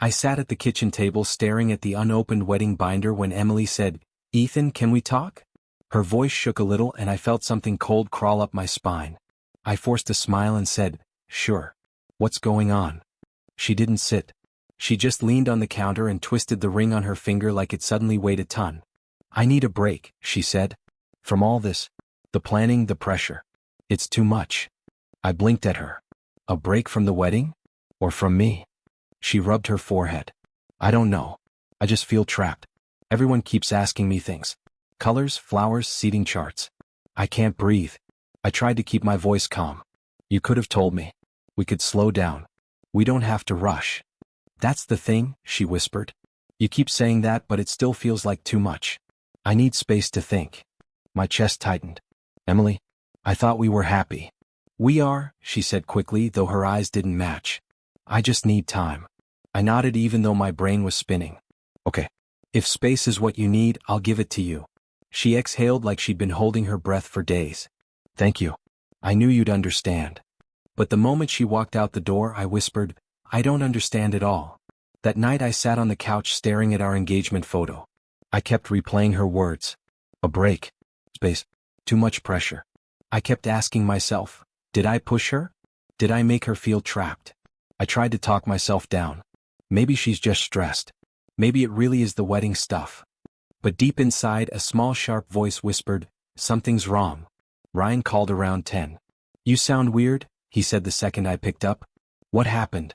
I sat at the kitchen table staring at the unopened wedding binder when Emily said, "Ethan, can we talk?" Her voice shook a little and I felt something cold crawl up my spine. I forced a smile and said, "Sure. What's going on?" She didn't sit. She just leaned on the counter and twisted the ring on her finger like it suddenly weighed a ton. "I need a break," she said. "From all this. The planning, the pressure. It's too much." I blinked at her. A break from the wedding? Or from me? She rubbed her forehead. "I don't know. I just feel trapped. Everyone keeps asking me things. Colors, flowers, seating charts. I can't breathe." I tried to keep my voice calm. "You could have told me. We could slow down. We don't have to rush." "That's the thing," she whispered. "You keep saying that, but it still feels like too much. I need space to think." My chest tightened. "Emily, I thought we were happy." "We are," she said quickly, though her eyes didn't match. "I just need time." I nodded even though my brain was spinning. "Okay. If space is what you need, I'll give it to you." She exhaled like she'd been holding her breath for days. "Thank you. I knew you'd understand." But the moment she walked out the door, I whispered, "I don't understand at all." That night I sat on the couch staring at our engagement photo. I kept replaying her words. A break. Space. Too much pressure. I kept asking myself, did I push her? Did I make her feel trapped? I tried to talk myself down. Maybe she's just stressed. Maybe it really is the wedding stuff. But deep inside, a small sharp voice whispered, "Something's wrong." Ryan called around 10. "You sound weird," he said the second I picked up. "What happened?"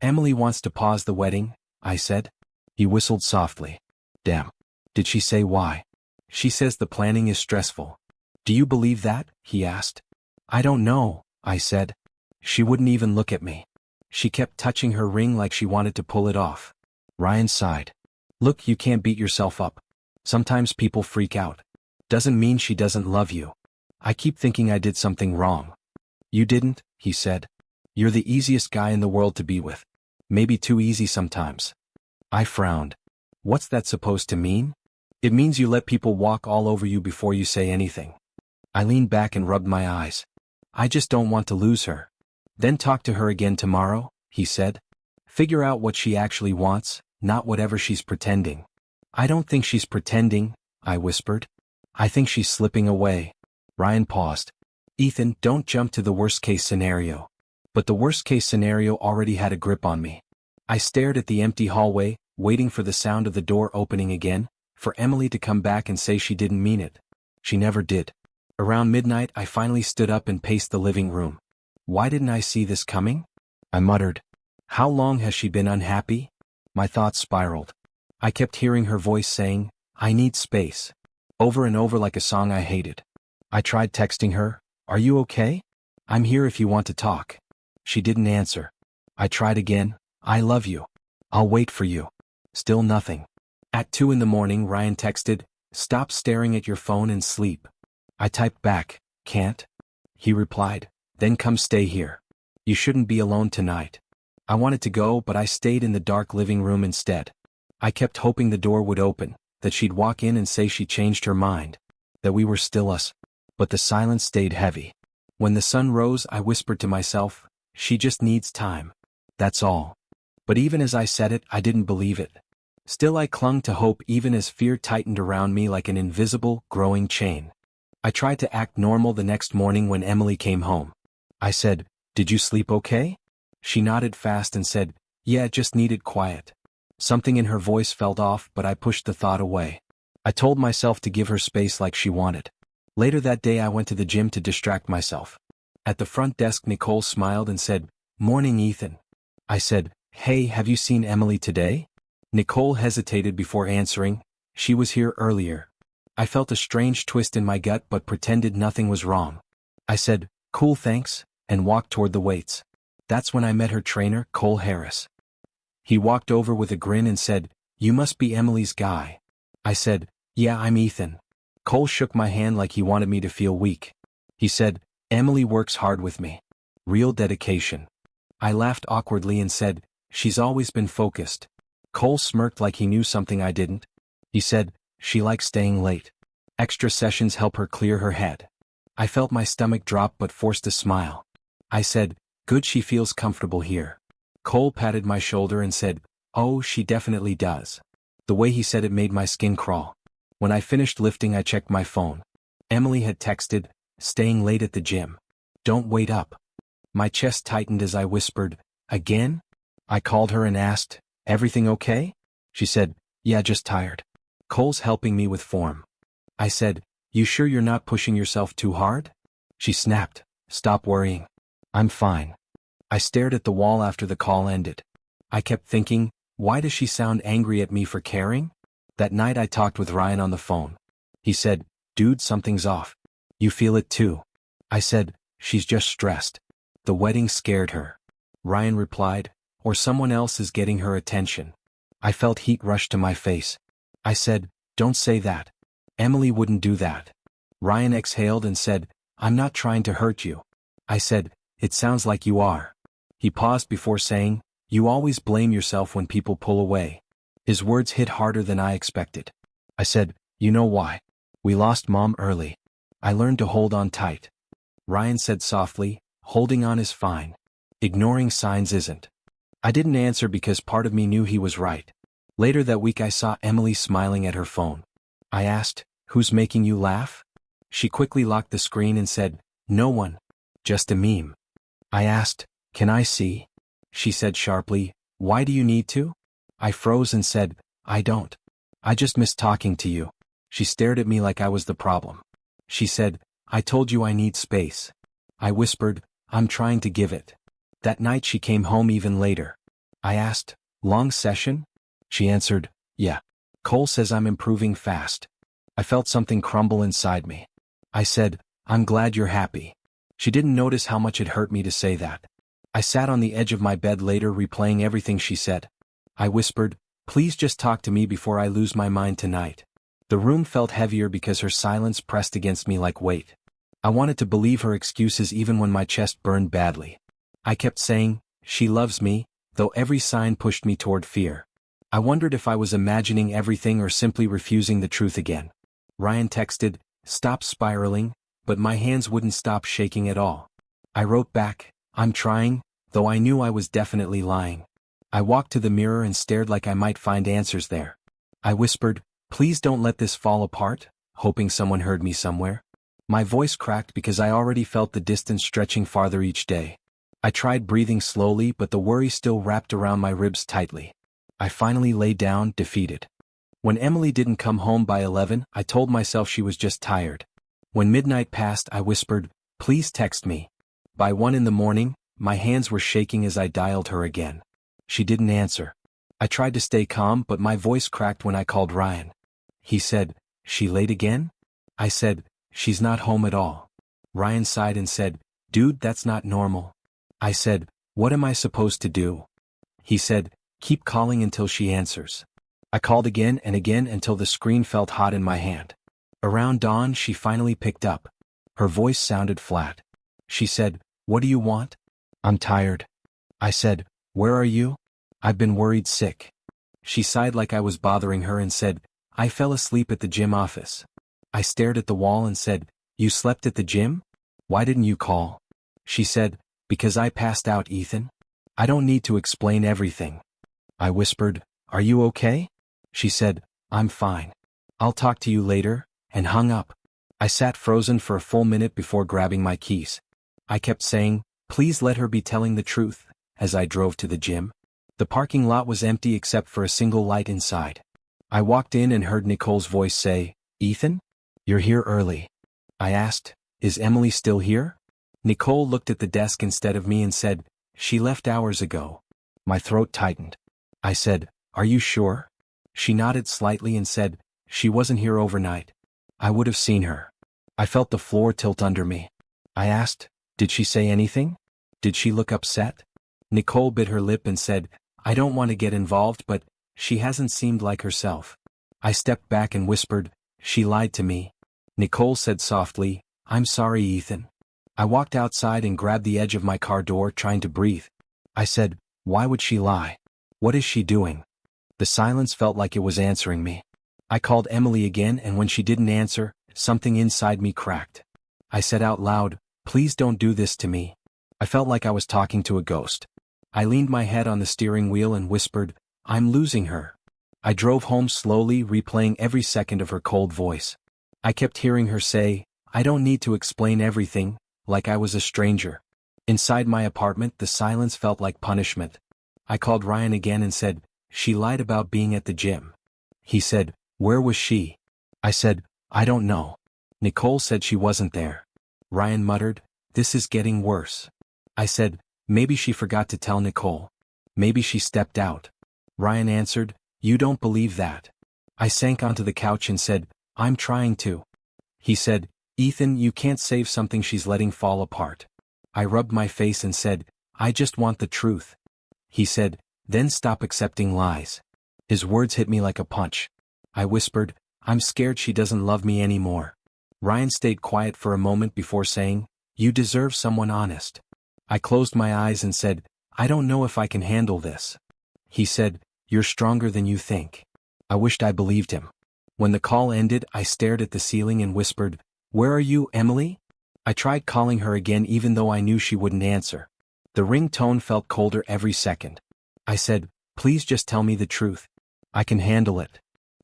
"Emily wants to pause the wedding," I said. He whistled softly. "Damn. Did she say why?" "She says the planning is stressful." "Do you believe that?" he asked. "I don't know," I said. She wouldn't even look at me. She kept touching her ring like she wanted to pull it off. Ryan sighed. "Look, you can't beat yourself up. Sometimes people freak out. Doesn't mean she doesn't love you. I keep thinking I did something wrong." "You didn't," he said. "You're the easiest guy in the world to be with. Maybe too easy sometimes." I frowned. "What's that supposed to mean?" "It means you let people walk all over you before you say anything." I leaned back and rubbed my eyes. "I just don't want to lose her." "Then talk to her again tomorrow," he said. "Figure out what she actually wants, not whatever she's pretending." "I don't think she's pretending," I whispered. "I think she's slipping away." Ryan paused. "Ethan, don't jump to the worst-case scenario." But the worst-case scenario already had a grip on me. I stared at the empty hallway, waiting for the sound of the door opening again, for Emily to come back and say she didn't mean it. She never did. Around midnight, I finally stood up and paced the living room. Why didn't I see this coming? I muttered. How long has she been unhappy? My thoughts spiraled. I kept hearing her voice saying, "I need space," over and over like a song I hated. I tried texting her, "Are you okay? I'm here if you want to talk." She didn't answer. I tried again, "I love you. I'll wait for you." Still nothing. At 2 in the morning, Ryan texted, "Stop staring at your phone and sleep." I typed back, "Can't." He replied, "Then come stay here. You shouldn't be alone tonight." I wanted to go, but I stayed in the dark living room instead. I kept hoping the door would open, that she'd walk in and say she changed her mind, that we were still us. But the silence stayed heavy. When the sun rose, I whispered to myself, "She just needs time. That's all." But even as I said it, I didn't believe it. Still I clung to hope even as fear tightened around me like an invisible, growing chain. I tried to act normal the next morning when Emily came home. I said, "Did you sleep okay?" She nodded fast and said, "Yeah, just needed quiet." Something in her voice felt off, but I pushed the thought away. I told myself to give her space like she wanted. Later that day I went to the gym to distract myself. At the front desk Nicole smiled and said, "Morning, Ethan." I said, "Hey, have you seen Emily today?" Nicole hesitated before answering. She was here earlier. I felt a strange twist in my gut but pretended nothing was wrong. I said, "Cool, thanks," and walked toward the weights. That's when I met her trainer, Cole Harris. He walked over with a grin and said, "You must be Emily's guy." I said, "Yeah, I'm Ethan." Cole shook my hand like he wanted me to feel weak. He said, "Emily works hard with me. Real dedication." I laughed awkwardly and said, "She's always been focused." Cole smirked like he knew something I didn't. He said, "She likes staying late. Extra sessions help her clear her head." I felt my stomach drop but forced a smile. I said, "Good, she feels comfortable here." Cole patted my shoulder and said, Oh, she definitely does. The way he said it made my skin crawl. When I finished lifting, I checked my phone. Emily had texted, "Staying late at the gym. Don't wait up." My chest tightened as I whispered, "Again?" I called her and asked, "Everything okay?" She said, "Yeah, just tired. Cole's helping me with form." I said, "You sure you're not pushing yourself too hard?" She snapped, "Stop worrying. I'm fine." I stared at the wall after the call ended. I kept thinking, why does she sound angry at me for caring? That night I talked with Ryan on the phone. He said, "Dude, something's off. You feel it too." I said, "She's just stressed. The wedding scared her." Ryan replied, "Or someone else is getting her attention." I felt heat rush to my face. I said, "Don't say that. Emily wouldn't do that." Ryan exhaled and said, "I'm not trying to hurt you." I said, "It sounds like you are." He paused before saying, "You always blame yourself when people pull away." His words hit harder than I expected. I said, "You know why? We lost Mom early. I learned to hold on tight." Ryan said softly, "Holding on is fine. Ignoring signs isn't." I didn't answer because part of me knew he was right. Later that week I saw Emily smiling at her phone. I asked, "Who's making you laugh?" She quickly locked the screen and said, "No one. Just a meme." I asked, "Can I see?" She said sharply, "Why do you need to?" I froze and said, "I don't. I just miss talking to you." She stared at me like I was the problem. She said, "I told you I need space." I whispered, "I'm trying to give it." That night she came home even later. I asked, "Long session?" She answered, "Yeah. Cole says I'm improving fast." I felt something crumble inside me. I said, "I'm glad you're happy." She didn't notice how much it hurt me to say that. I sat on the edge of my bed later replaying everything she said. I whispered, "Please just talk to me before I lose my mind tonight." The room felt heavier because her silence pressed against me like weight. I wanted to believe her excuses even when my chest burned badly. I kept saying, "She loves me," though every sign pushed me toward fear. I wondered if I was imagining everything or simply refusing the truth again. Ryan texted, "Stop spiraling," but my hands wouldn't stop shaking at all. I wrote back, "I'm trying," though I knew I was definitely lying. I walked to the mirror and stared like I might find answers there. I whispered, "Please don't let this fall apart," hoping someone heard me somewhere. My voice cracked because I already felt the distance stretching farther each day. I tried breathing slowly, but the worry still wrapped around my ribs tightly. I finally lay down, defeated. When Emily didn't come home by 11, I told myself she was just tired. When midnight passed, I whispered, "Please text me." By 1 in the morning, my hands were shaking as I dialed her again. She didn't answer. I tried to stay calm, but my voice cracked when I called Ryan. He said, "She late again?" I said, "She's not home at all." Ryan sighed and said, "Dude, that's not normal." I said, "What am I supposed to do?" He said, "Keep calling until she answers." I called again and again until the screen felt hot in my hand. Around dawn, she finally picked up. Her voice sounded flat. She said, "What do you want?" "I'm tired." I said, "Where are you?" "I've been worried sick." She sighed like I was bothering her and said, "I fell asleep at the gym office." I stared at the wall and said, "You slept at the gym? Why didn't you call?" She said, "Because I passed out, Ethan. I don't need to explain everything." I whispered, "Are you okay?" She said, "I'm fine. I'll talk to you later," and hung up. I sat frozen for a full minute before grabbing my keys. I kept saying, "Please let her be telling the truth," as I drove to the gym. The parking lot was empty except for a single light inside. I walked in and heard Nicole's voice say, "Ethan? You're here early." I asked, "Is Emily still here?" Nicole looked at the desk instead of me and said, "She left hours ago." My throat tightened. I said, "Are you sure?" She nodded slightly and said, "She wasn't here overnight. I would have seen her." I felt the floor tilt under me. I asked, "Did she say anything? Did she look upset?" Nicole bit her lip and said, "I don't want to get involved, but she hasn't seemed like herself." I stepped back and whispered, "She lied to me." Nicole said softly, "I'm sorry, Ethan." I walked outside and grabbed the edge of my car door, trying to breathe. I said, "Why would she lie? What is she doing?" The silence felt like it was answering me. I called Emily again, and when she didn't answer, something inside me cracked. I said out loud, "Please don't do this to me." I felt like I was talking to a ghost. I leaned my head on the steering wheel and whispered, I'm losing her. I drove home slowly, replaying every second of her cold voice. I kept hearing her say, I don't need to explain everything, like I was a stranger. Inside my apartment, the silence felt like punishment. I called Ryan again and said, she lied about being at the gym. He said, where was she? I said, I don't know. Nicole said she wasn't there. Ryan muttered, this is getting worse. I said, maybe she forgot to tell Nicole. Maybe she stepped out. Ryan answered, you don't believe that. I sank onto the couch and said, I'm trying to. He said, Ethan, you can't save something she's letting fall apart. I rubbed my face and said, I just want the truth. He said, then stop accepting lies. His words hit me like a punch. I whispered, I'm scared she doesn't love me anymore. Ryan stayed quiet for a moment before saying, you deserve someone honest. I closed my eyes and said, I don't know if I can handle this. He said, you're stronger than you think. I wished I believed him. When the call ended, I stared at the ceiling and whispered, where are you, Emily? I tried calling her again even though I knew she wouldn't answer. The ringtone felt colder every second. I said, please just tell me the truth. I can handle it.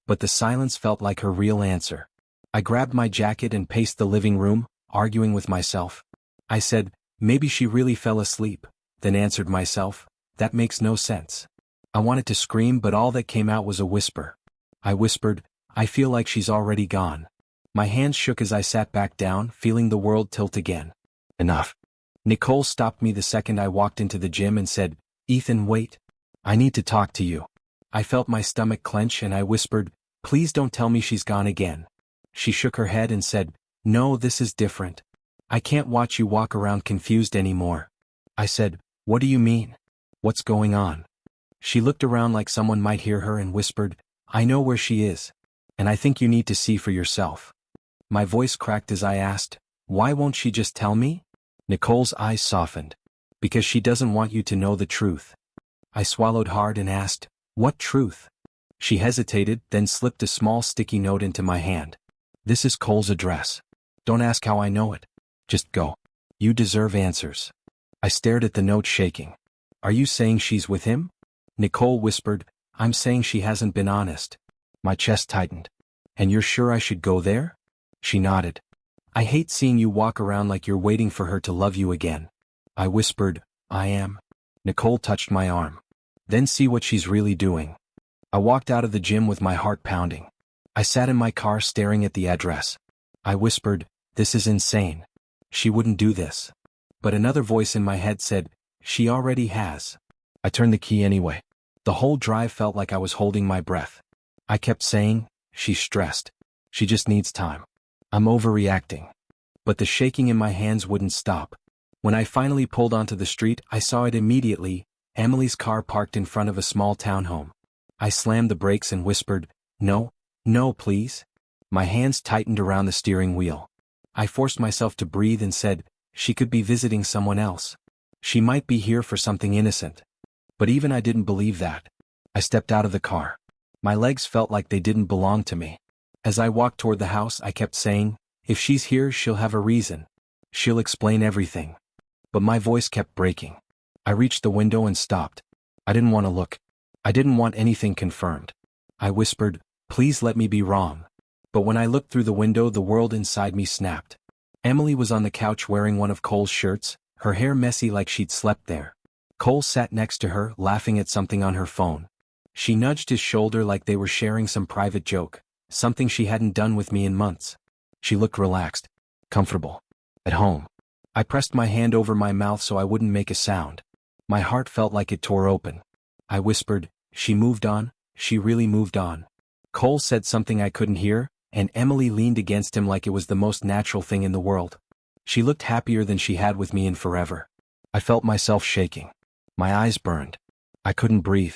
But the silence felt like her real answer. I grabbed my jacket and paced the living room, arguing with myself. I said, maybe she really fell asleep, then answered myself, that makes no sense. I wanted to scream but all that came out was a whisper. I whispered, I feel like she's already gone. My hands shook as I sat back down, feeling the world tilt again. Enough. Nicole stopped me the second I walked into the gym and said, Ethan, wait. I need to talk to you. I felt my stomach clench and I whispered, please don't tell me she's gone again. She shook her head and said, no, this is different. I can't watch you walk around confused anymore. I said, what do you mean? What's going on? She looked around like someone might hear her and whispered, I know where she is. And I think you need to see for yourself. My voice cracked as I asked, why won't she just tell me? Nicole's eyes softened. Because she doesn't want you to know the truth. I swallowed hard and asked, what truth? She hesitated, then slipped a small sticky note into my hand. This is Cole's address. Don't ask how I know it. Just go. You deserve answers. I stared at the note shaking. Are you saying she's with him? Nicole whispered, I'm saying she hasn't been honest. My chest tightened. And you're sure I should go there? She nodded. I hate seeing you walk around like you're waiting for her to love you again. I whispered, I am. Nicole touched my arm. Then see what she's really doing. I walked out of the gym with my heart pounding. I sat in my car staring at the address. I whispered, this is insane. She wouldn't do this. But another voice in my head said, she already has. I turned the key anyway. The whole drive felt like I was holding my breath. I kept saying, she's stressed. She just needs time. I'm overreacting. But the shaking in my hands wouldn't stop. When I finally pulled onto the street, I saw it immediately, Emily's car parked in front of a small townhome. I slammed the brakes and whispered, no, please. My hands tightened around the steering wheel. I forced myself to breathe and said, she could be visiting someone else. She might be here for something innocent. But even I didn't believe that. I stepped out of the car. My legs felt like they didn't belong to me. As I walked toward the house, I kept saying, if she's here, she'll have a reason. She'll explain everything. But my voice kept breaking. I reached the window and stopped. I didn't want to look. I didn't want anything confirmed. I whispered, please let me be wrong. But when I looked through the window, the world inside me snapped. Emily was on the couch wearing one of Cole's shirts, her hair messy like she'd slept there. Cole sat next to her, laughing at something on her phone. She nudged his shoulder like they were sharing some private joke, something she hadn't done with me in months. She looked relaxed, comfortable, at home. I pressed my hand over my mouth so I wouldn't make a sound. My heart felt like it tore open. I whispered, she moved on, she really moved on. Cole said something I couldn't hear, and Emily leaned against him like it was the most natural thing in the world. She looked happier than she had with me in forever. I felt myself shaking. My eyes burned. I couldn't breathe.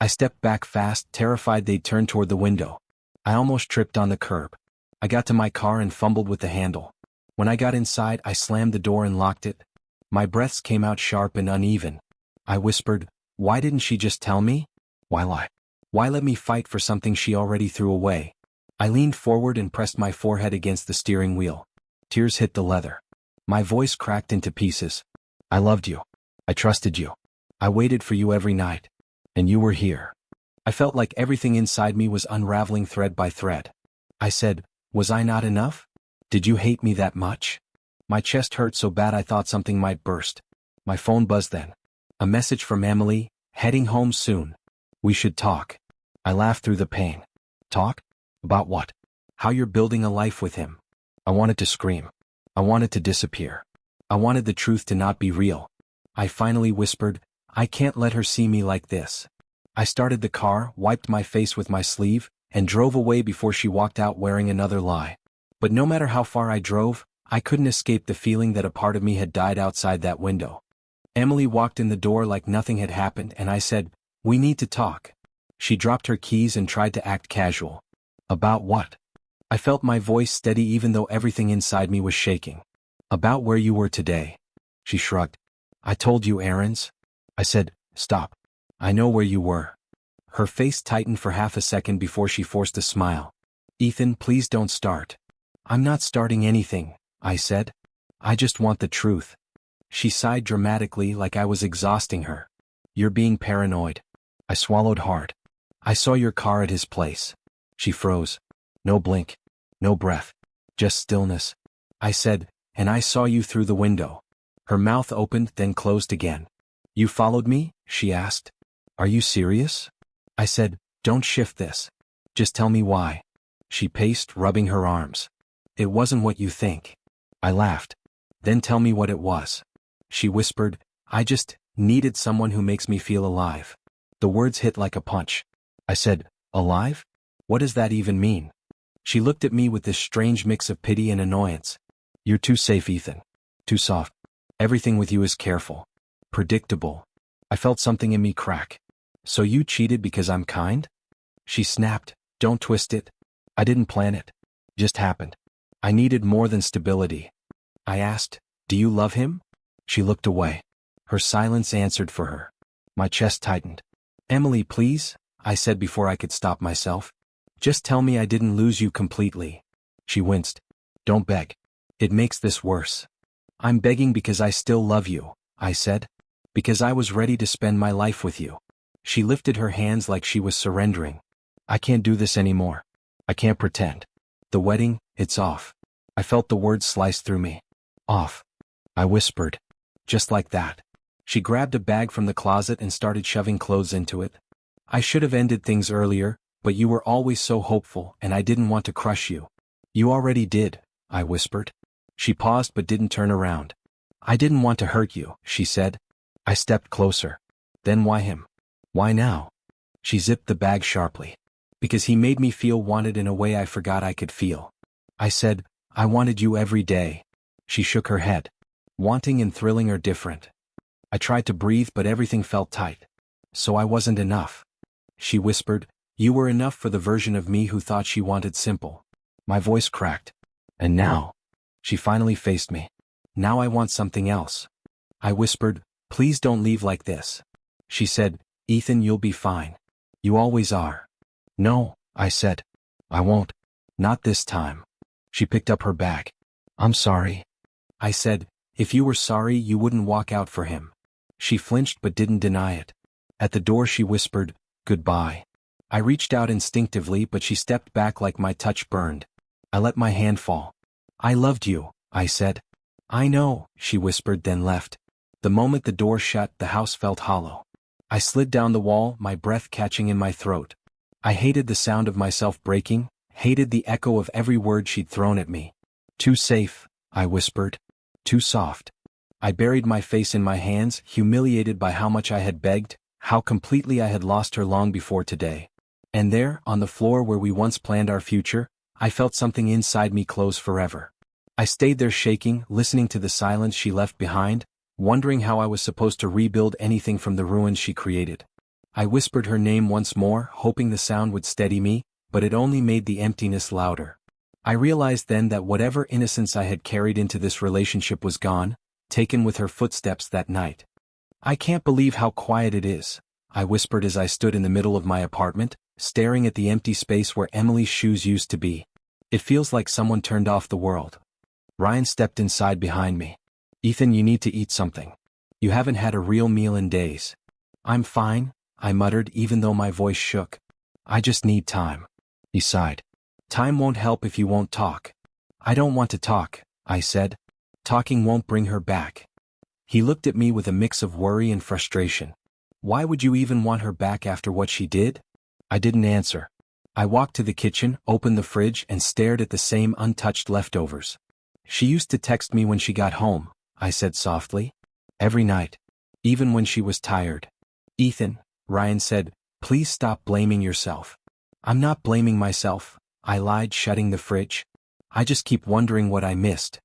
I stepped back fast, terrified they'd turn toward the window. I almost tripped on the curb. I got to my car and fumbled with the handle. When I got inside, I slammed the door and locked it. My breaths came out sharp and uneven. I whispered, why didn't she just tell me? Why lie? Why let me fight for something she already threw away? I leaned forward and pressed my forehead against the steering wheel. Tears hit the leather. My voice cracked into pieces. I loved you. I trusted you. I waited for you every night. And you were here. I felt like everything inside me was unraveling thread by thread. I said, was I not enough? Did you hate me that much? My chest hurt so bad I thought something might burst. My phone buzzed then. A message from Emily, heading home soon. We should talk. I laughed through the pain. Talk? About what? How you're building a life with him. I wanted to scream. I wanted to disappear. I wanted the truth to not be real. I finally whispered, I can't let her see me like this. I started the car, wiped my face with my sleeve, and drove away before she walked out wearing another lie. But no matter how far I drove, I couldn't escape the feeling that a part of me had died outside that window. Emily walked in the door like nothing had happened and I said, we need to talk. She dropped her keys and tried to act casual. About what? I felt my voice steady even though everything inside me was shaking. About where you were today. She shrugged. I told you errands. I said, stop. I know where you were. Her face tightened for half a second before she forced a smile. Ethan, please don't start. I'm not starting anything, I said. I just want the truth. She sighed dramatically like I was exhausting her. You're being paranoid. I swallowed hard. I saw your car at his place. She froze. No blink. No breath. Just stillness. I said, and I saw you through the window. Her mouth opened then closed again. You followed me? She asked. Are you serious? I said, don't shift this. Just tell me why. She paced, rubbing her arms. It wasn't what you think. I laughed. Then tell me what it was. She whispered, I just needed someone who makes me feel alive. The words hit like a punch. I said, alive? What does that even mean? She looked at me with this strange mix of pity and annoyance. You're too safe, Ethan. Too soft. Everything with you is careful. Predictable. I felt something in me crack. So you cheated because I'm kind? She snapped, don't twist it. I didn't plan it. Just happened. I needed more than stability. I asked, do you love him? She looked away. Her silence answered for her. My chest tightened. Emily, please, I said before I could stop myself. Just tell me I didn't lose you completely. She winced. Don't beg. It makes this worse. I'm begging because I still love you, I said. Because I was ready to spend my life with you. She lifted her hands like she was surrendering. I can't do this anymore. I can't pretend. The wedding, it's off. I felt the words slice through me. Off. I whispered. Just like that. She grabbed a bag from the closet and started shoving clothes into it. I should have ended things earlier, but you were always so hopeful and I didn't want to crush you. You already did, I whispered. She paused but didn't turn around. I didn't want to hurt you, she said. I stepped closer. Then why him? Why now? She zipped the bag sharply. Because he made me feel wanted in a way I forgot I could feel. I said, I wanted you every day. She shook her head. Wanting and thrilling are different. I tried to breathe but everything felt tight. So I wasn't enough. She whispered, you were enough for the version of me who thought she wanted simple. My voice cracked. And now? She finally faced me. Now I want something else. I whispered, please don't leave like this. She said, Ethan, you'll be fine. You always are. No, I said. I won't. Not this time. She picked up her bag. I'm sorry. I said, if you were sorry you wouldn't walk out for him. She flinched but didn't deny it. At the door she whispered, goodbye. I reached out instinctively but she stepped back like my touch burned. I let my hand fall. I loved you, I said. I know, she whispered then left. The moment the door shut, the house felt hollow. I slid down the wall, my breath catching in my throat. I hated the sound of myself breaking, hated the echo of every word she'd thrown at me. Too safe, I whispered. Too soft. I buried my face in my hands, humiliated by how much I had begged, how completely I had lost her long before today. And there, on the floor where we once planned our future, I felt something inside me close forever. I stayed there shaking, listening to the silence she left behind, wondering how I was supposed to rebuild anything from the ruins she created. I whispered her name once more, hoping the sound would steady me, but it only made the emptiness louder. I realized then that whatever innocence I had carried into this relationship was gone, taken with her footsteps that night. I can't believe how quiet it is, I whispered as I stood in the middle of my apartment, staring at the empty space where Emily's shoes used to be. It feels like someone turned off the world. Ryan stepped inside behind me. Ethan, you need to eat something. You haven't had a real meal in days. I'm fine, I muttered even though my voice shook. I just need time. He sighed. Time won't help if you won't talk. I don't want to talk, I said. Talking won't bring her back. He looked at me with a mix of worry and frustration. Why would you even want her back after what she did? I didn't answer. I walked to the kitchen, opened the fridge, and stared at the same untouched leftovers. She used to text me when she got home, I said softly. Every night. Even when she was tired. Ethan, Ryan said, please stop blaming yourself. I'm not blaming myself, I lied, shutting the fridge. I just keep wondering what I missed.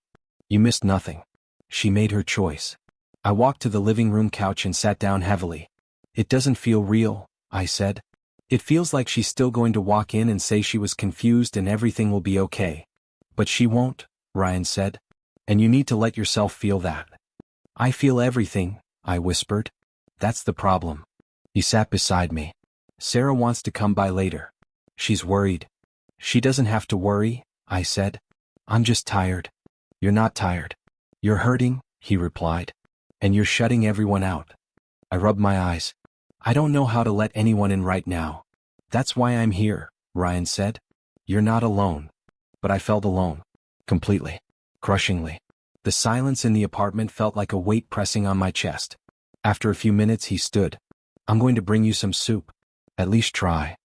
You missed nothing. She made her choice. I walked to the living room couch and sat down heavily. It doesn't feel real, I said. It feels like she's still going to walk in and say she was confused and everything will be okay. But she won't, Ryan said. And you need to let yourself feel that. I feel everything, I whispered. That's the problem. He sat beside me. Sarah wants to come by later. She's worried. She doesn't have to worry, I said. I'm just tired. You're not tired. You're hurting, he replied. And you're shutting everyone out. I rubbed my eyes. I don't know how to let anyone in right now. That's why I'm here, Ryan said. You're not alone. But I felt alone. Completely. Crushingly. The silence in the apartment felt like a weight pressing on my chest. After a few minutes he stood. I'm going to bring you some soup. At least try.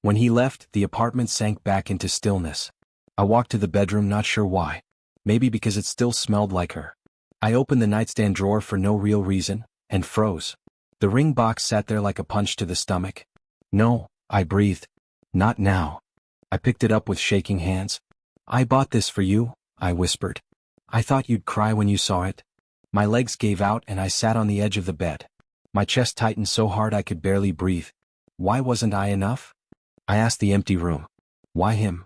When he left, the apartment sank back into stillness. I walked to the bedroom, not sure why. Maybe because it still smelled like her. I opened the nightstand drawer for no real reason, and froze. The ring box sat there like a punch to the stomach. No, I breathed. Not now. I picked it up with shaking hands. I bought this for you, I whispered. I thought you'd cry when you saw it. My legs gave out and I sat on the edge of the bed. My chest tightened so hard I could barely breathe. Why wasn't I enough? I asked the empty room. Why him?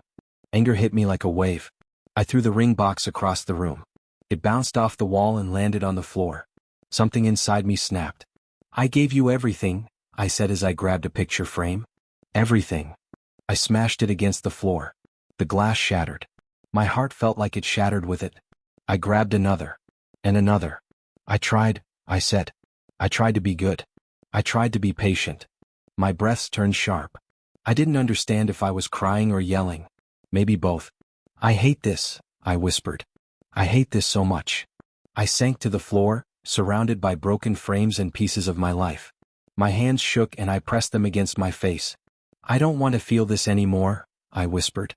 Anger hit me like a wave. I threw the ring box across the room. It bounced off the wall and landed on the floor. Something inside me snapped. I gave you everything, I said as I grabbed a picture frame. Everything. I smashed it against the floor. The glass shattered. My heart felt like it shattered with it. I grabbed another. And another. I tried, I said. I tried to be good. I tried to be patient. My breaths turned sharp. I didn't understand if I was crying or yelling. Maybe both. I hate this, I whispered. I hate this so much. I sank to the floor, surrounded by broken frames and pieces of my life. My hands shook and I pressed them against my face. I don't want to feel this anymore, I whispered.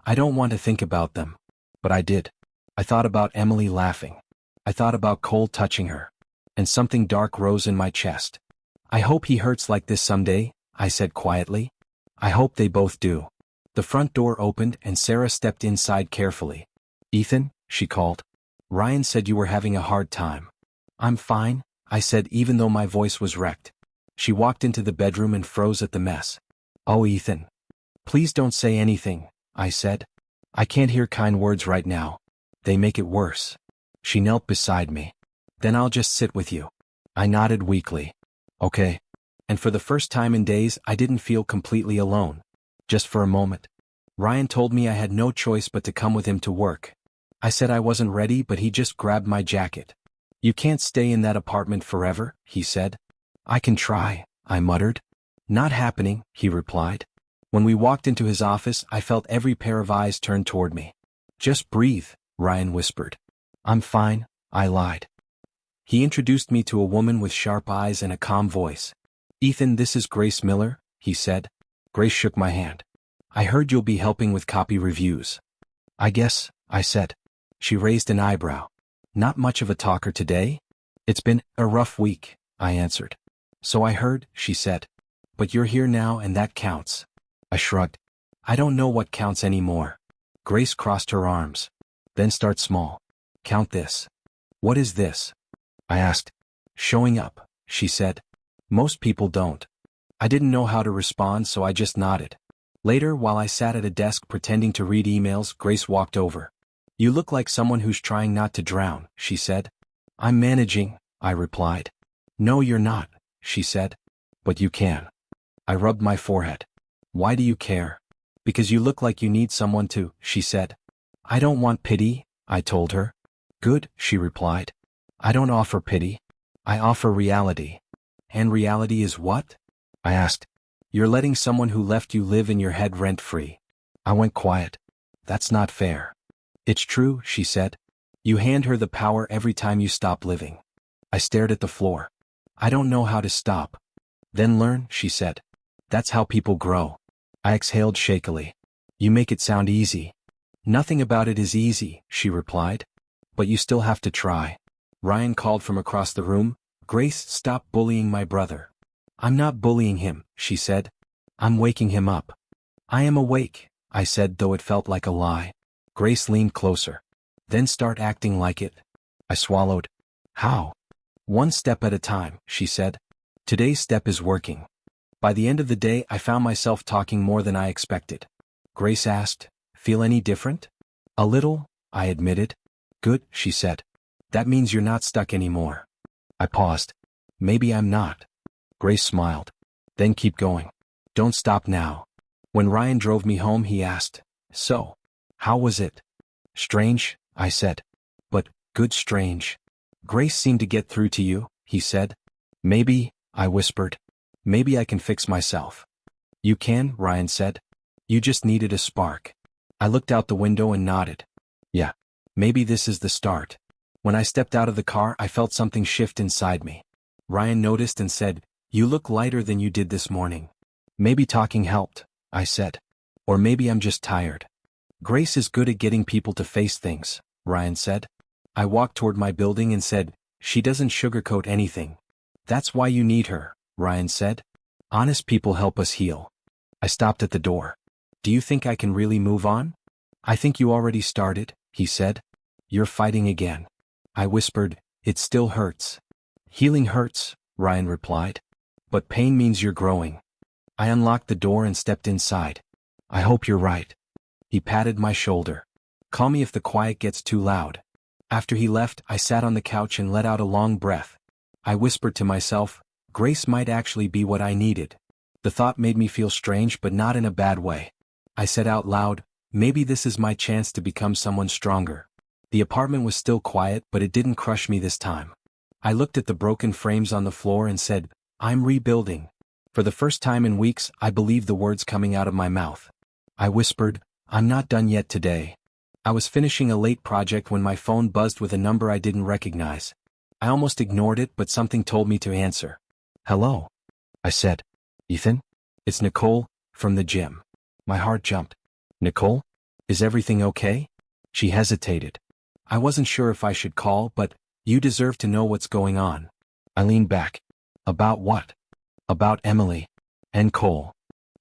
I don't want to think about them. But I did. I thought about Emily laughing. I thought about Cole touching her. And something dark rose in my chest. I hope he hurts like this someday, I said quietly. I hope they both do. The front door opened and Sarah stepped inside carefully. Ethan, she called. Ryan said you were having a hard time. I'm fine, I said even though my voice was wrecked. She walked into the bedroom and froze at the mess. Oh, Ethan. Please don't say anything, I said. I can't hear kind words right now. They make it worse. She knelt beside me. Then I'll just sit with you. I nodded weakly. Okay. And for the first time in days, I didn't feel completely alone. Just for a moment. Ryan told me I had no choice but to come with him to work. I said I wasn't ready, but he just grabbed my jacket. You can't stay in that apartment forever, he said. I can try, I muttered. Not happening, he replied. When we walked into his office, I felt every pair of eyes turn toward me. Just breathe, Ryan whispered. I'm fine, I lied. He introduced me to a woman with sharp eyes and a calm voice. Ethan, this is Grace Miller, he said. Grace shook my hand. I heard you'll be helping with copy reviews. I guess, I said. She raised an eyebrow. Not much of a talker today? It's been a rough week, I answered. So I heard, she said. But you're here now and that counts. I shrugged. I don't know what counts anymore. Grace crossed her arms. Then start small. Count this. What is this? I asked. Showing up, she said. Most people don't. I didn't know how to respond, so I just nodded. Later, while I sat at a desk pretending to read emails, Grace walked over. You look like someone who's trying not to drown, she said. I'm managing, I replied. No, you're not, she said. But you can. I rubbed my forehead. Why do you care? Because you look like you need someone to, she said. I don't want pity, I told her. Good, she replied. I don't offer pity. I offer reality. And reality is what? I asked. You're letting someone who left you live in your head rent-free. I went quiet. That's not fair. It's true, she said. You hand her the power every time you stop living. I stared at the floor. I don't know how to stop. Then learn, she said. That's how people grow. I exhaled shakily. You make it sound easy. Nothing about it is easy, she replied. But you still have to try. Ryan called from across the room. Grace, stop bullying my brother. I'm not bullying him, she said. I'm waking him up. I am awake, I said, though it felt like a lie. Grace leaned closer. Then start acting like it. I swallowed. How? One step at a time, she said. Today's step is working. By the end of the day, I found myself talking more than I expected. Grace asked, feel any different? A little, I admitted. Good, she said. That means you're not stuck anymore. I paused. Maybe I'm not. Grace smiled. Then keep going. Don't stop now. When Ryan drove me home, he asked, so, how was it? Strange, I said. But, good strange. Grace seemed to get through to you, he said. Maybe, I whispered. Maybe I can fix myself. You can, Ryan said. You just needed a spark. I looked out the window and nodded. Yeah, maybe this is the start. When I stepped out of the car, I felt something shift inside me. Ryan noticed and said, you look lighter than you did this morning. Maybe talking helped, I said. Or maybe I'm just tired. Grace is good at getting people to face things, Ryan said. I walked toward my building and said, she doesn't sugarcoat anything. That's why you need her, Ryan said. Honest people help us heal. I stopped at the door. Do you think I can really move on? I think you already started, he said. You're fighting again. I whispered, it still hurts. Healing hurts, Ryan replied. But pain means you're growing. I unlocked the door and stepped inside. I hope you're right. He patted my shoulder. Call me if the quiet gets too loud. After he left, I sat on the couch and let out a long breath. I whispered to myself, Grace might actually be what I needed. The thought made me feel strange, but not in a bad way. I said out loud, maybe this is my chance to become someone stronger. The apartment was still quiet, but it didn't crush me this time. I looked at the broken frames on the floor and said, I'm rebuilding. For the first time in weeks, I believed the words coming out of my mouth. I whispered, I'm not done yet today. I was finishing a late project when my phone buzzed with a number I didn't recognize. I almost ignored it, but something told me to answer. Hello? I said. Ethan? It's Nicole, from the gym. My heart jumped. Nicole? Is everything okay? She hesitated. I wasn't sure if I should call, but you deserve to know what's going on. I leaned back. About what? About Emily. And Cole.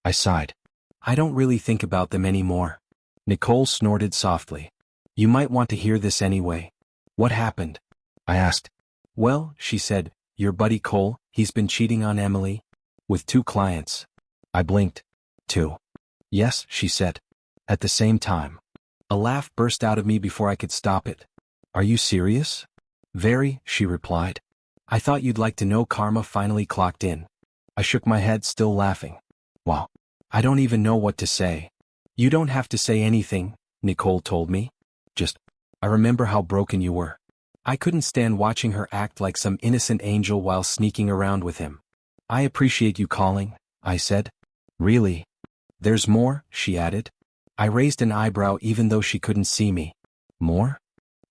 I sighed. I don't really think about them anymore. Nicole snorted softly. You might want to hear this anyway. What happened? I asked. Well, she said, your buddy Cole, he's been cheating on Emily. With 2 clients. I blinked. 2. Yes, she said. At the same time. A laugh burst out of me before I could stop it. Are you serious? Very, she replied. I thought you'd like to know. Karma finally clocked in. I shook my head, still laughing. Wow. I don't even know what to say. You don't have to say anything, Nicole told me. Just, I remember how broken you were. I couldn't stand watching her act like some innocent angel while sneaking around with him. I appreciate you calling, I said. Really? There's more, she added. I raised an eyebrow even though she couldn't see me. More?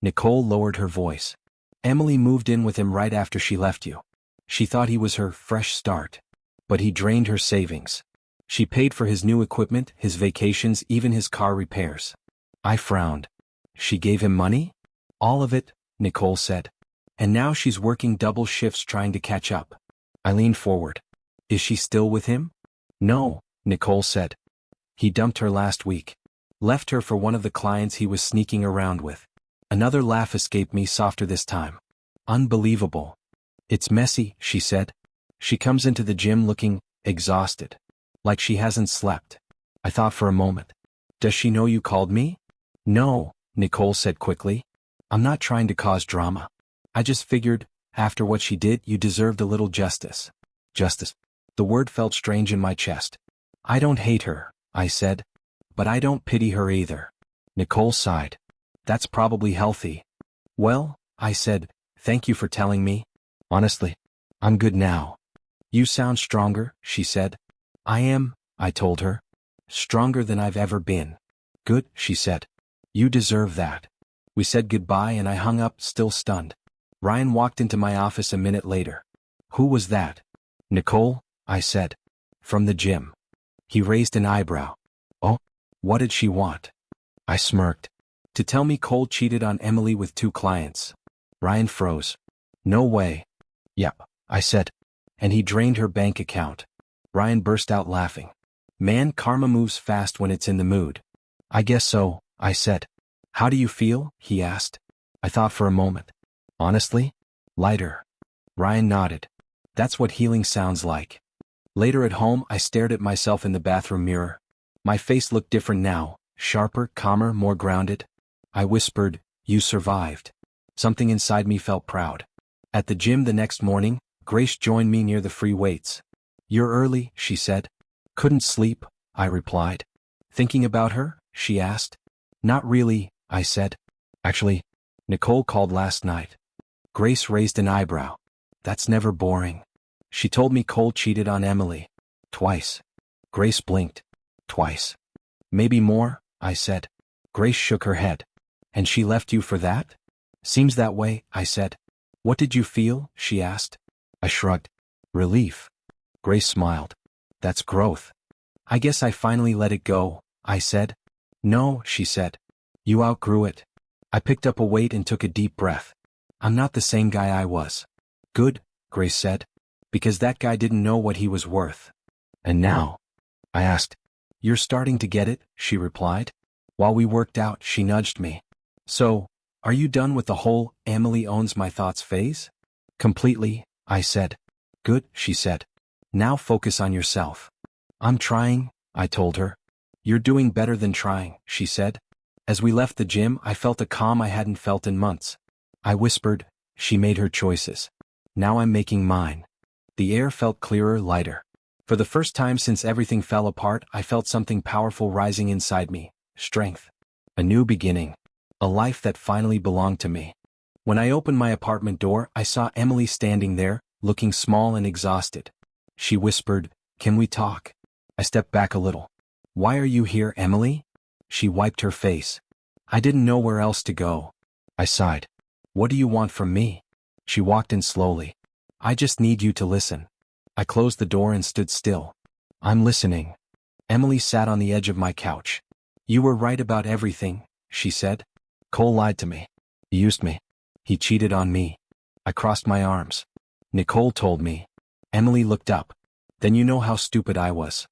Nicole lowered her voice. Emily moved in with him right after she left you. She thought he was her fresh start. But he drained her savings. She paid for his new equipment, his vacations, even his car repairs. I frowned. She gave him money? All of it, Nicole said. And now she's working double shifts trying to catch up. I leaned forward. Is she still with him? No, Nicole said. He dumped her last week. Left her for one of the clients he was sneaking around with. Another laugh escaped me, softer this time. Unbelievable. It's messy, she said. She comes into the gym looking exhausted. Like she hasn't slept. I thought for a moment. Does she know you called me? No, Nicole said quickly. I'm not trying to cause drama. I just figured, after what she did, you deserved a little justice. Justice. The word felt strange in my chest. I don't hate her, I said. But I don't pity her either. Nicole sighed. That's probably healthy. Well, I said, thank you for telling me. Honestly, I'm good now. You sound stronger, she said. I am, I told her. Stronger than I've ever been. Good, she said. You deserve that. We said goodbye and I hung up, still stunned. Ryan walked into my office a minute later. Who was that? Nicole, I said. From the gym. He raised an eyebrow. Oh, what did she want? I smirked. To tell me Cole cheated on Emily with 2 clients. Ryan froze. No way. Yep, I said. And he drained her bank account. Ryan burst out laughing. Man, karma moves fast when it's in the mood. I guess so, I said. How do you feel? He asked. I thought for a moment. Honestly? Lighter. Ryan nodded. That's what healing sounds like. Later at home, I stared at myself in the bathroom mirror. My face looked different now, sharper, calmer, more grounded. I whispered, you survived. Something inside me felt proud. At the gym the next morning, Grace joined me near the free weights. You're early, she said. Couldn't sleep, I replied. Thinking about her? She asked. Not really, I said. Actually, Nicole called last night. Grace raised an eyebrow. That's never boring. She told me Cole cheated on Emily. Twice. Grace blinked. Twice. Maybe more, I said. Grace shook her head. And she left you for that? Seems that way, I said. What did you feel? She asked. I shrugged. Relief. Grace smiled. That's growth. I guess I finally let it go, I said. No, she said. You outgrew it. I picked up a weight and took a deep breath. I'm not the same guy I was. Good, Grace said. Because that guy didn't know what he was worth. And now? I asked. You're starting to get it, she replied. While we worked out, she nudged me. So, are you done with the whole Emily owns my thoughts phase? Completely, I said. Good, she said. Now focus on yourself. I'm trying, I told her. You're doing better than trying, she said. As we left the gym, I felt a calm I hadn't felt in months. I whispered, she made her choices. Now I'm making mine. The air felt clearer, lighter. For the first time since everything fell apart, I felt something powerful rising inside me. Strength. A new beginning. A life that finally belonged to me. When I opened my apartment door, I saw Emily standing there, looking small and exhausted. She whispered, "Can we talk?" I stepped back a little. "Why are you here, Emily?" She wiped her face. "I didn't know where else to go." I sighed. "What do you want from me?" She walked in slowly. "I just need you to listen." I closed the door and stood still. "I'm listening." Emily sat on the edge of my couch. "You were right about everything," she said. "Cole lied to me. He used me. He cheated on me." I crossed my arms. "Nicole told me." Emily looked up. "Then you know how stupid I was."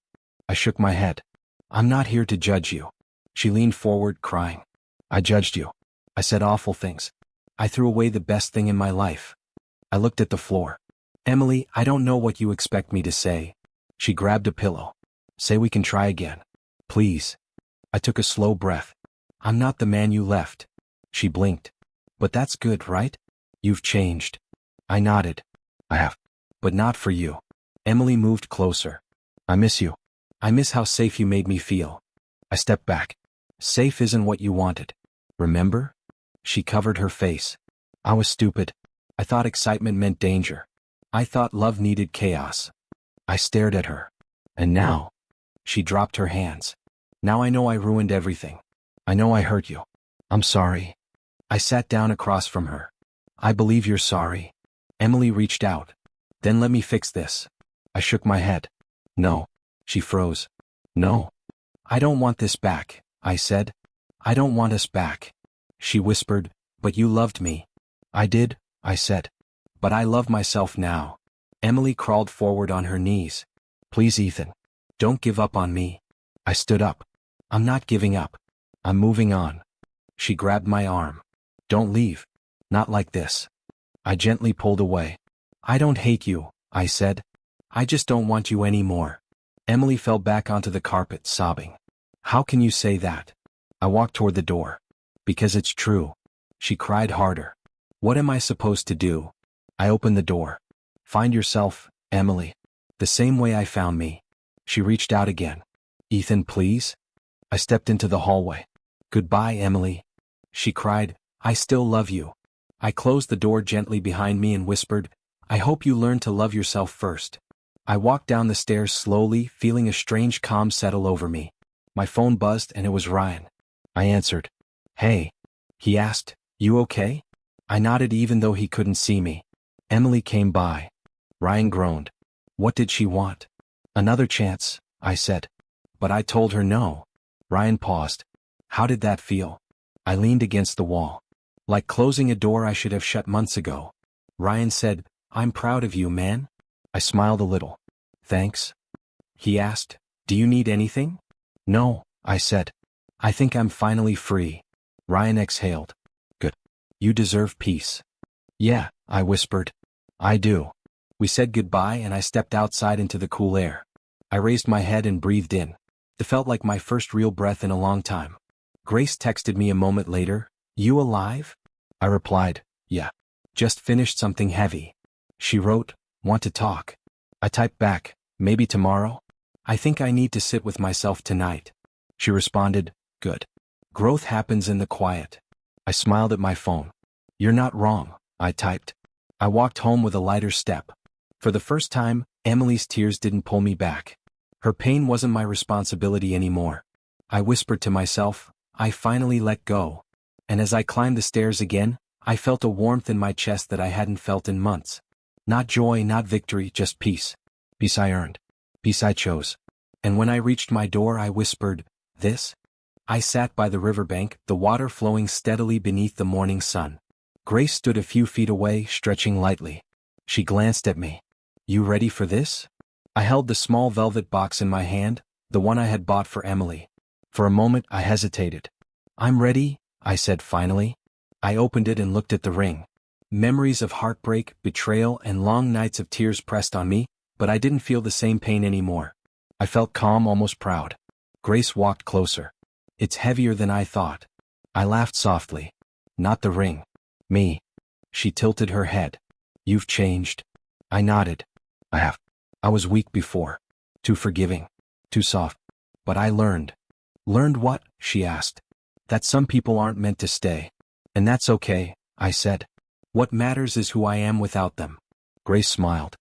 I shook my head. "I'm not here to judge you." She leaned forward, crying. "I judged you. I said awful things. I threw away the best thing in my life." I looked at the floor. "Emily, I don't know what you expect me to say." She grabbed a pillow. "Say we can try again. Please." I took a slow breath. "I'm not the man you left." She blinked. "But that's good, right? You've changed." I nodded. "I have. But not for you." Emily moved closer. "I miss you. I miss how safe you made me feel." I stepped back. "Safe isn't what you wanted. Remember?" She covered her face. "I was stupid. I thought excitement meant danger. I thought love needed chaos." I stared at her. "And now?" She dropped her hands. "Now I know I ruined everything. I know I hurt you. I'm sorry." I sat down across from her. "I believe you're sorry." Emily reached out. "Then let me fix this." I shook my head. "No." She froze. "No. I don't want this back," I said. "I don't want us back." She whispered, "But you loved me." "I did," I said. "But I love myself now." Emily crawled forward on her knees. "Please, Ethan. Don't give up on me." I stood up. "I'm not giving up. I'm moving on." She grabbed my arm. "Don't leave. Not like this." I gently pulled away. "I don't hate you," I said. "I just don't want you anymore." Emily fell back onto the carpet, sobbing. "How can you say that?" I walked toward the door. "Because it's true." She cried harder. "What am I supposed to do?" I opened the door. "Find yourself, Emily. The same way I found me." She reached out again. "Ethan, please?" I stepped into the hallway. "Goodbye, Emily." She cried, "I still love you." I closed the door gently behind me and whispered, "I hope you learn to love yourself first." I walked down the stairs slowly, feeling a strange calm settle over me. My phone buzzed and it was Ryan. I answered. Hey. He asked, you okay? I nodded even though he couldn't see me. Emily came by. Ryan groaned. What did she want? Another chance, I said. But I told her no. Ryan paused. How did that feel? I leaned against the wall. Like closing a door I should have shut months ago. Ryan said, I'm proud of you, man. I smiled a little. Thanks. He asked, do you need anything? No, I said. I think I'm finally free. Ryan exhaled. Good. You deserve peace. Yeah, I whispered. I do. We said goodbye and I stepped outside into the cool air. I raised my head and breathed in. It felt like my first real breath in a long time. Grace texted me a moment later, you alive? I replied, yeah. Just finished something heavy. She wrote, want to talk? I typed back, maybe tomorrow? I think I need to sit with myself tonight. She responded, good. Growth happens in the quiet. I smiled at my phone. You're not wrong, I typed. I walked home with a lighter step. For the first time, Emily's tears didn't pull me back. Her pain wasn't my responsibility anymore. I whispered to myself, I finally let go. And as I climbed the stairs again, I felt a warmth in my chest that I hadn't felt in months. Not joy, not victory, just peace. Peace I earned. Peace I chose. And when I reached my door I whispered, this? I sat by the riverbank, the water flowing steadily beneath the morning sun. Grace stood a few feet away, stretching lightly. She glanced at me. You ready for this? I held the small velvet box in my hand, the one I had bought for Emily. For a moment I hesitated. I'm ready, I said finally. I opened it and looked at the ring. Memories of heartbreak, betrayal, and long nights of tears pressed on me, but I didn't feel the same pain anymore. I felt calm, almost proud. Grace walked closer. It's heavier than I thought. I laughed softly. Not the ring. Me. She tilted her head. You've changed. I nodded. I have. I was weak before. Too forgiving. Too soft. But I learned. Learned what? She asked. That some people aren't meant to stay. And that's okay, I said. What matters is who I am without them. Grace smiled.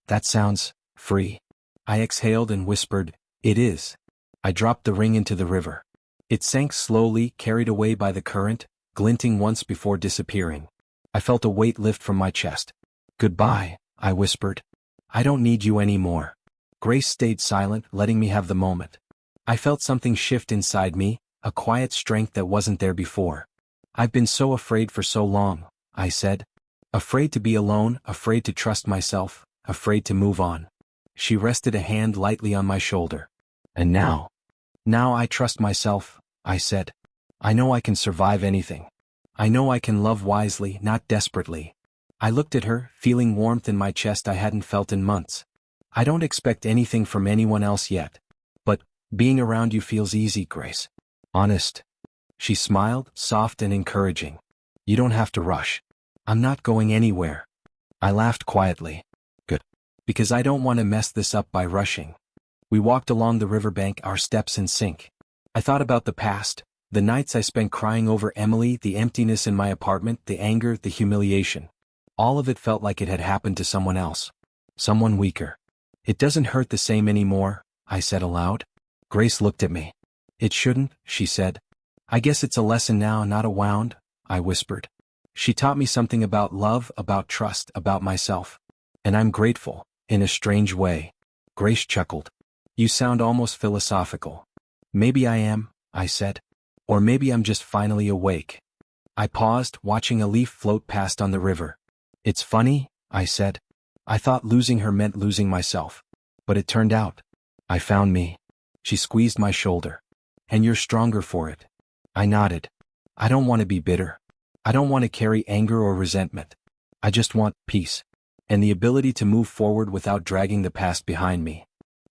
That sounds free. I exhaled and whispered, it is. I dropped the ring into the river. It sank slowly, carried away by the current, glinting once before disappearing. I felt a weight lift from my chest. Goodbye, I whispered. I don't need you anymore. Grace stayed silent, letting me have the moment. I felt something shift inside me, a quiet strength that wasn't there before. I've been so afraid for so long, I said. Afraid to be alone, afraid to trust myself, afraid to move on. She rested a hand lightly on my shoulder. And now? Now I trust myself, I said. I know I can survive anything. I know I can love wisely, not desperately. I looked at her, feeling warmth in my chest I hadn't felt in months. I don't expect anything from anyone else yet. But being around you feels easy, Grace. Honest. She smiled, soft and encouraging. You don't have to rush. I'm not going anywhere. I laughed quietly. Good. Because I don't want to mess this up by rushing. We walked along the riverbank, our steps in sync. I thought about the past, the nights I spent crying over Emily, the emptiness in my apartment, the anger, the humiliation. All of it felt like it had happened to someone else. Someone weaker. It doesn't hurt the same anymore, I said aloud. Grace looked at me. It shouldn't, she said. I guess it's a lesson now, not a wound, I whispered. She taught me something about love, about trust, about myself. And I'm grateful, in a strange way. Grace chuckled. You sound almost philosophical. Maybe I am, I said. Or maybe I'm just finally awake. I paused, watching a leaf float past on the river. It's funny, I said. I thought losing her meant losing myself. But it turned out. I found me. She squeezed my shoulder. And you're stronger for it. I nodded. I don't want to be bitter. I don't want to carry anger or resentment. I just want peace. And the ability to move forward without dragging the past behind me.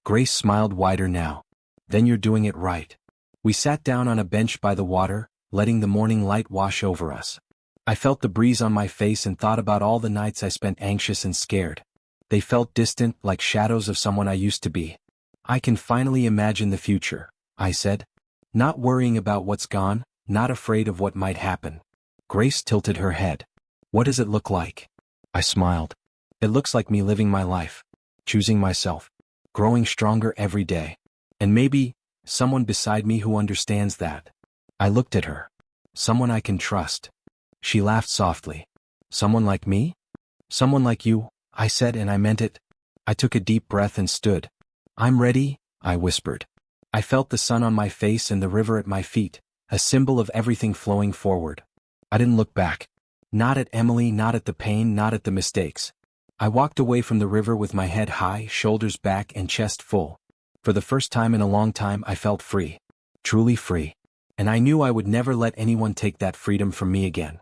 Grace smiled wider now. Then you're doing it right. We sat down on a bench by the water, letting the morning light wash over us. I felt the breeze on my face and thought about all the nights I spent anxious and scared. They felt distant, like shadows of someone I used to be. I can finally imagine the future, I said. Not worrying about what's gone, not afraid of what might happen. Grace tilted her head. What does it look like? I smiled. It looks like me living my life. choosing myself, growing stronger every day. And maybe, someone beside me who understands that. I looked at her. Someone I can trust. She laughed softly. Someone like me? Someone like you, I said, and I meant it. I took a deep breath and stood. I'm ready, I whispered. I felt the sun on my face and the river at my feet, a symbol of everything flowing forward. I didn't look back. Not at Emily, not at the pain, not at the mistakes. I walked away from the river with my head high, shoulders back, and chest full. For the first time in a long time, I felt free. Truly free. And I knew I would never let anyone take that freedom from me again.